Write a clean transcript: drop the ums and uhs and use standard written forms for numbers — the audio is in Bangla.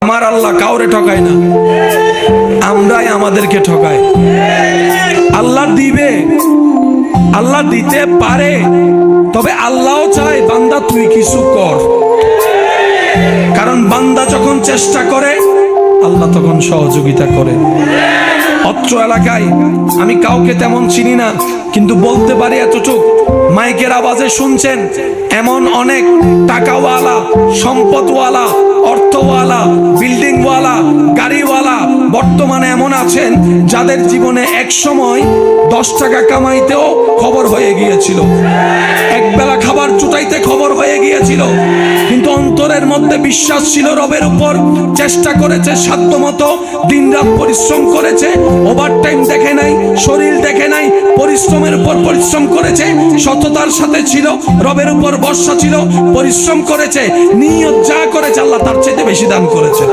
আমার আল্লাহ কাউরে ঠকায় না, আমরাই আমাদেরকে ঠকাই। আল্লাহ দিবে, আল্লাহ দিতে পারে, তবে আল্লাহও চায় বান্দা তুই কিছু কর। কারণ বান্দা যখন চেষ্টা করে আল্লাহ তখন সহযোগিতা করে। অত্র এলাকায় আমি কাউকে তেমন চিনি না, কিন্তু বলতে পারি এতটুক, মাইকের আওয়াজে শুনছেন এমন অনেক টাকাওয়ালা, সম্পদওয়ালা, অর্থওয়ালা, বিল্ডিংওয়ালা, গাড়িওয়ালা বর্তমানে এমন আছেন যাদের জীবনে এক সময় 10 টাকা কামাইতেও খবর হয়ে গিয়েছিল, একবেলা খাবার জুটাইতে খবর হয়ে গিয়েছিল, কিন্তু অন্তরের মধ্যে বিশ্বাস ছিল রবের উপর। চেষ্টা করেছে সাধ্যমতো, দিনরাত পরিশ্রম করেছে, ওভারটাইম দেখে নাই, শরীর দেখে নাই, পরিশ্রমের উপর পরিশ্রম করেছে, সততার সাথে ছিল, রবের উপর ভরসা ছিল, পরিশ্রম করেছে, নিয়ত যা করেছে আল্লাহ তার চেয়ে বেশি দান করেছে।